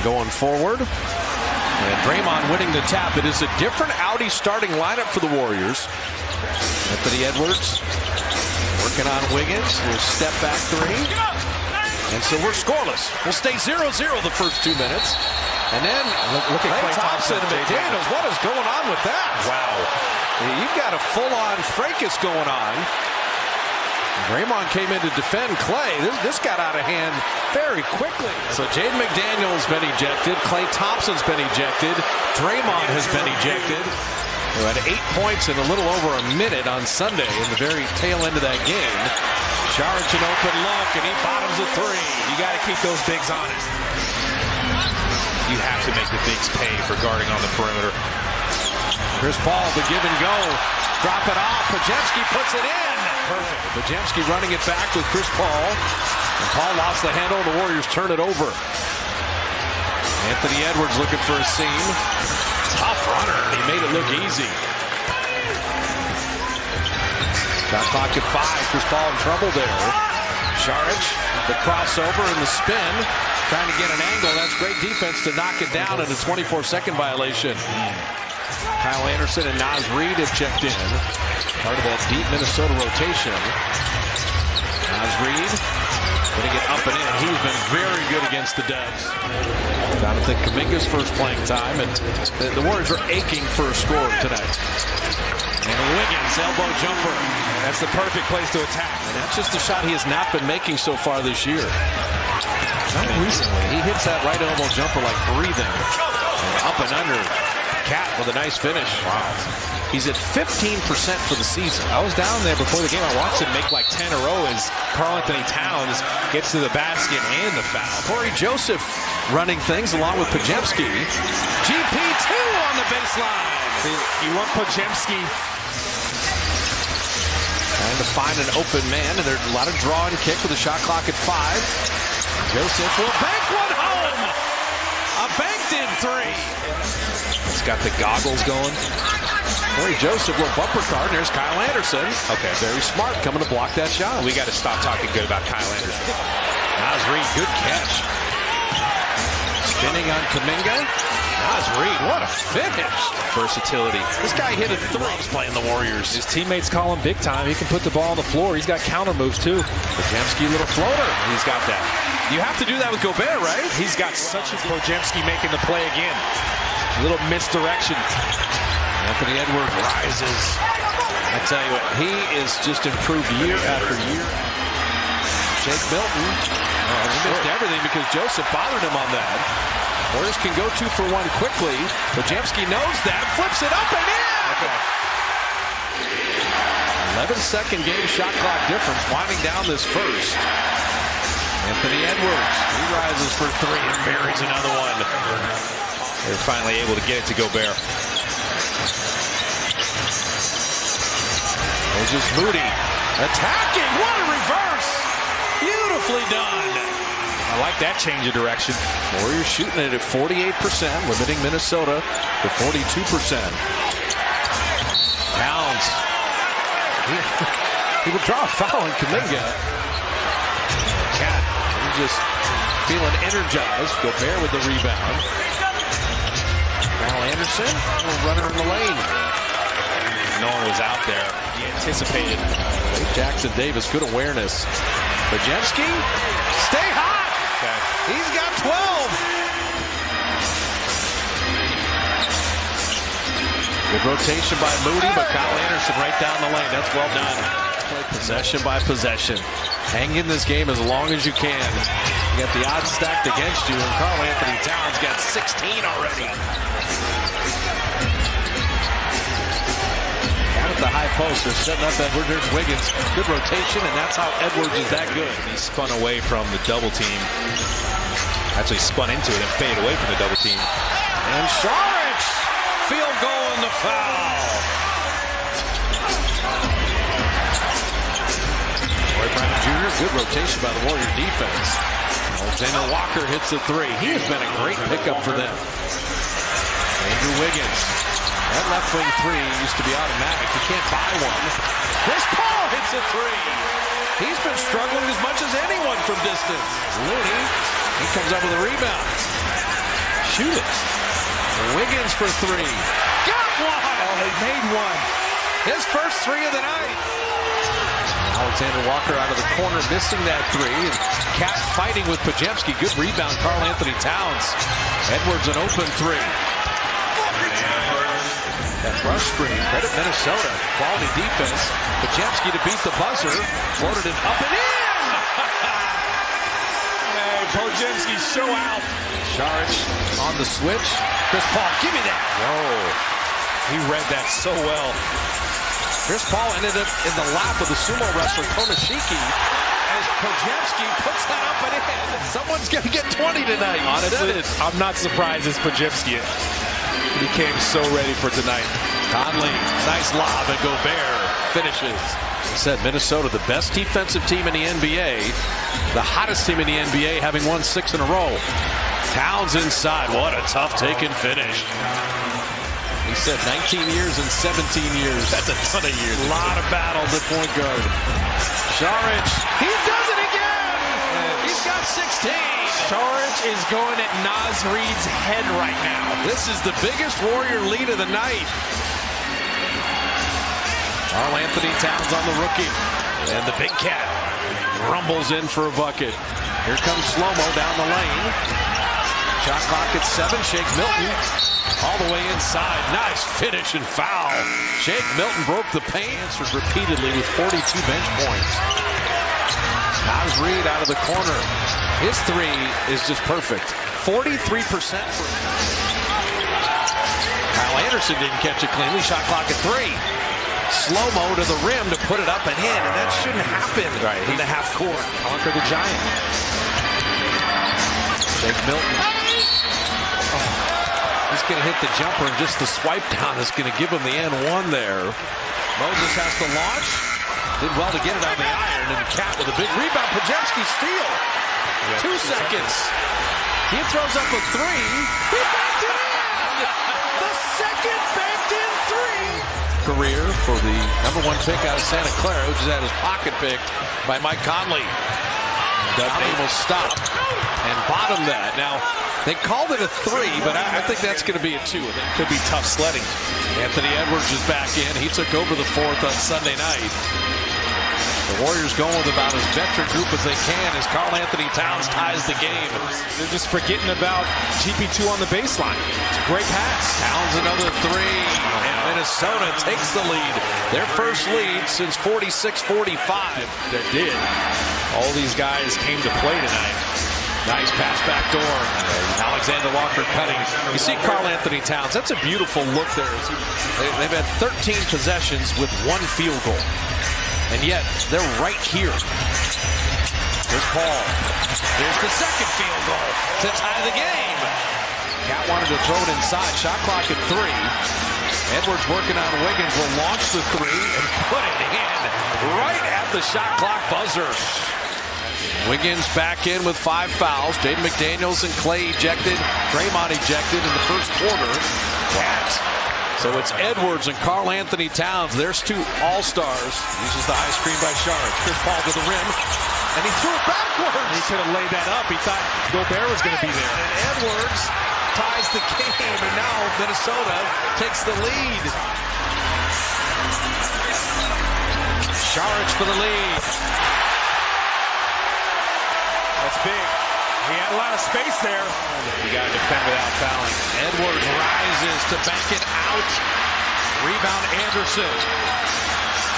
going forward. And Draymond winning the tap. It is a different Audi starting lineup for the Warriors. Anthony Edwards working on Wiggins. Little step back three. And so we're scoreless. We'll stay 0-0 the first 2 minutes. And then look at Klay Thompson and McDaniels. What is going on with that? Wow. You've got a full-on fracas going on. Draymond came in to defend Klay. This got out of hand very quickly. So Jaden McDaniels been ejected. Klay Thompson's been ejected. Draymond has been ejected. Who had 8 points in a little over a minute on Sunday in the very tail end of that game. Saric an open look, and he bottoms a three. You got to keep those bigs honest. You have to make the bigs pay for guarding on the perimeter. Chris Paul, the give and go. Drop it off. Podziemski puts it in. Perfect. Podziemski running it back with Chris Paul. And Paul lost the handle. The Warriors turn it over. Anthony Edwards looking for a seam. Tough runner. He made it look easy. Shot clock at 5. Chris Paul in trouble there. Saric, the crossover and the spin. Trying to get an angle. That's great defense to knock it down in a 24-second violation. Kyle Anderson and Naz Reid have checked in. Part of that deep Minnesota rotation. Naz Reid putting it up and in. He's been very good against the Dubs. Jonathan Kuminga's first playing time, and the Warriors are aching for a score tonight. And Wiggins, elbow jumper. That's the perfect place to attack. And that's just a shot he has not been making so far this year. Not recently. He hits that right elbow jumper like breathing. And up and under. Cat with a nice finish. Wow. He's at 15% for the season. I was down there before the game. I watched him make like 10 in a row as Karl-Anthony Towns gets to the basket and the foul. Corey Joseph running things along with Podziemski. GP2 on the baseline. You want Podziemski trying to find an open man, and there's a lot of draw and kick with a shot clock at 5. Joseph will bank one home. A banked-in three. He's got the goggles going. Corey Joseph will bumper card. There's Kyle Anderson. Okay. Very smart coming to block that shot. We got to stop talking good about Kyle Anderson. Naz Reid, good catch. Spinning on Kuminga. Naz Reid, what a finish. Versatility. This guy hit a 3. He's playing the Warriors. His teammates call him big time. He can put the ball on the floor. He's got counter moves too. Podziemski, little floater. He's got that. You have to do that with Gobert, right? He's got such a Podziemski making the play again. A little misdirection. Anthony Edwards rises. I tell you what, he is just improved year after year. Shake Milton. He missed everything because Joseph bothered him on that. Warriors can go 2 for 1 quickly. Podziemski knows that. Flips it up and in. Okay. 11-second game shot clock difference winding down this first. Anthony Edwards. He rises for 3 and buries another one. They're finally able to get it to Gobert. Moses Moody attacking. What a reverse. Beautifully done. I like that change of direction. Warriors shooting it at 48%, limiting Minnesota to 42%. Towns. He will draw a foul on Kuminga. Cat, he's just feeling energized. Gobert with the rebound. Kyle Anderson, a little runner in the lane. No one was out there. He anticipated. Jackson Davis, good awareness. Podziemski, stay hot. Okay. He's got 12. Good rotation by Moody, but Kyle Anderson right down the lane. That's well done. Play possession by possession. Hang in this game as long as you can. You got the odds stacked against you, and Karl-Anthony Towns got 16 already. At the high post, they're setting up Edwards. There's Wiggins. Good rotation, and that's how Edwards is that good. He spun away from the double team. Actually spun into it and faded away from the double team. And Saric, field goal and the foul. Roy Brown Jr., good rotation by the Warrior defense. Alexander Walker hits the 3. He has been a great pickup for them. Andrew Wiggins. That left wing 3 used to be automatic. You can't buy one. Chris Paul hits a 3. He's been struggling as much as anyone from distance. Looney, he comes up with a rebound. shoot it. Wiggins for three. Got one! Oh, he made one. His first three of the night. Alexander Walker out of the corner, missing that three. And Cat fighting with Pajemski. Good rebound, Karl Anthony Towns. Edwards an open three. That rush screen, credit Minnesota. Quality defense. Pajemski to beat the buzzer. Floated it up and in! Hey, Pajemski show out. Saric on the switch. Chris Paul, give me that. Whoa. He read that so well. Chris Paul ended up in the lap of the sumo wrestler Konishiki as Pajemski puts that up and in. Someone's going to get 20 tonight. Honestly, I'm not surprised it's Pajemski. He came so ready for tonight. Conley, nice lob, and Gobert finishes. I said Minnesota, the best defensive team in the NBA, the hottest team in the NBA, having won 6 in a row. Towns inside. What a tough take and finish. He said 19 years and 17 years. That's a ton of years. A lot of battles at point guard. Saric, he does it again! He's got 16. Saric is going at Naz Reid's head right now. This is the biggest Warrior lead of the night. Karl Anthony Towns on the rookie. And the big cat rumbles in for a bucket. Here comes slow-mo down the lane. Shot clock at 7. Shake Milton all the way inside. Nice finish and foul. Shake Milton broke the paint. Answered repeatedly with 42 bench points. Naz Reid out of the corner. His three is just perfect. 43%. Kyle Anderson didn't catch it cleanly. Shot clock at 3. Slow-mo to the rim to put it up and in, and that shouldn't happen in the half court. Conquer the giant. Shake Milton. He's going to hit the jumper, and just the swipe down is going to give him the N1 there. Moses has to launch. Did well to get it on the iron, and Cat with a big rebound. Pajemski steal. 2 seconds. He throws up a 3. He backed it in! The second banked-in 3! Career for the #1 pick out of Santa Clara, which is at his pocket picked by Mike Conley. Conley will stop and bottom that. Now, they called it a 3, but I think that's going to be a 2. It could be tough sledding. Anthony Edwards is back in. He took over the 4th on Sunday night. The Warriors going with about as veteran group as they can as Karl Anthony Towns ties the game. They're just forgetting about GP2 on the baseline. It's a great pass. Towns another 3, and Minnesota takes the lead. Their first lead since 46-45. They did. All these guys came to play tonight. Nice pass back door. Alexander Walker cutting. You see Karl Anthony Towns. That's a beautiful look there. They've had 13 possessions with 1 field goal. And yet, they're right here. Here's Paul. Here's the second field goal to tie the game. Cat wanted to throw it inside. Shot clock at 3. Edwards working on Wiggins. Will launch the 3 and put it in right at the shot clock buzzer. Wiggins back in with 5 fouls. Jaden McDaniels and Clay ejected. Draymond ejected in the first quarter. So it's Edwards and Karl Anthony Towns. There's 2 all-stars. Uses the high screen by Saric. Chris Paul to the rim. And he threw it backwards. He could have laid that up. He thought Gobert was going to be there. And Edwards ties the game. And now Minnesota takes the lead. Saric for the lead. That's big. He had a lot of space there. You got to defend without fouling. Edwards rises to bank it out. Rebound Anderson.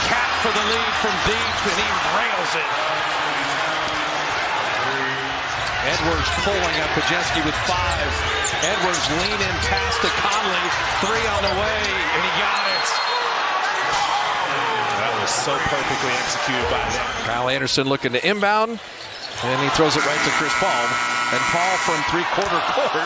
Cat for the lead from deep, and he rails it. Edwards pulling up Pajemski with 5. Edwards lean in pass to Conley. 3 on the way, and he got it. That was so perfectly executed by them. Kyle Anderson looking to inbound. And he throws it right to Chris Paul. And Paul from 3-quarter court.